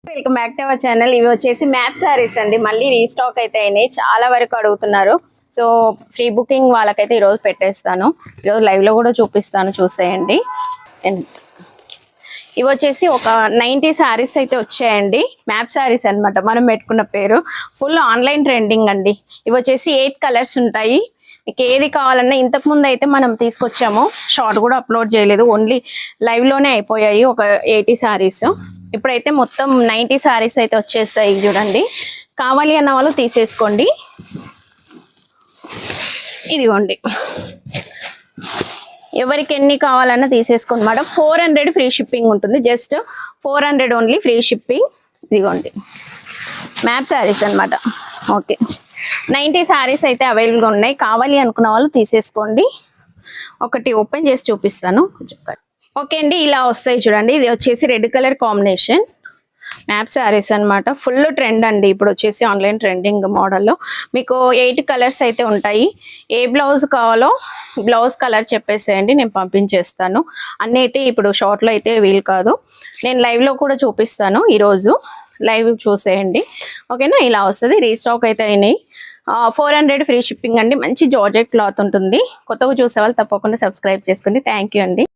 Welcome back to our channel. ఇవి వచ్చేసి map saris అండి. మళ్ళీ రీస్టాక్ అయితే అయినాయి, చాలా వరకు అడుగుతున్నారు. సో ఫ్రీ బుకింగ్ వాళ్ళకైతే ఈరోజు పెట్టేస్తాను. ఈరోజు లైవ్లో కూడా చూపిస్తాను, చూసేయండి. ఇవి వచ్చేసి ఒక 90 శారీస్ అయితే వచ్చాయండి. మ్యాప్ శారీస్ అనమాట, మనం పెట్టుకున్న పేరు. ఫుల్ ఆన్లైన్ ట్రెండింగ్ అండి. ఇవి వచ్చేసి 8 కలర్స్ ఉంటాయి. మీకు ఏది కావాలన్నా ఇంతకుముందు అయితే మనం తీసుకొచ్చాము, షార్ట్ కూడా అప్లోడ్ చేయలేదు, ఓన్లీ లైవ్లోనే అయిపోయాయి ఒక 80 శారీస్. ఇప్పుడైతే మొత్తం 90 శారీస్ అయితే వచ్చేస్తాయి. చూడండి, కావాలి అన్న వాళ్ళు తీసేసుకోండి. ఇదిగోండి, ఎవరికి ఎన్ని కావాలన్నా తీసేసుకోండి మేడం. 400 ఫ్రీ షిప్పింగ్ ఉంటుంది, జస్ట్ 400 ఓన్లీ ఫ్రీ షిప్పింగ్. ఇదిగోండి మ్యాప్ శారీస్ అనమాట. ఓకే, 90 శారీస్ అయితే అవైలబుల్గా ఉన్నాయి. కావాలి అనుకున్న వాళ్ళు తీసేసుకోండి. ఒకటి ఓపెన్ చేసి చూపిస్తాను. ఓకే అండి, ఇలా వస్తాయి చూడండి. ఇది వచ్చేసి రెడ్ కలర్ కాంబినేషన్ మ్యాప్ శారీస్ అనమాట. ఫుల్ ట్రెండ్ అండి ఇప్పుడు వచ్చేసి ఆన్లైన్ ట్రెండింగ్ మోడల్లో. మీకు 8 కలర్స్ అయితే ఉంటాయి. ఏ బ్లౌజ్ కావాలో బ్లౌజ్ కలర్ చెప్పేసేయండి, నేను పంపించేస్తాను. అన్నీ అయితే ఇప్పుడు షార్ట్లో అయితే వీలు కాదు, నేను లైవ్లో కూడా చూపిస్తాను. ఈరోజు లైవ్ చూసేయండి, ఓకేనా. ఇలా వస్తుంది. రీస్టాక్ అయితే అయినాయి. 400 ఫ్రీ షిప్పింగ్ అండి. మంచి జార్జెట్ క్లాత్ ఉంటుంది. కొత్తగా చూసే వాళ్ళు తప్పకుండా సబ్స్క్రైబ్ చేసుకోండి. థ్యాంక్ యూ అండి.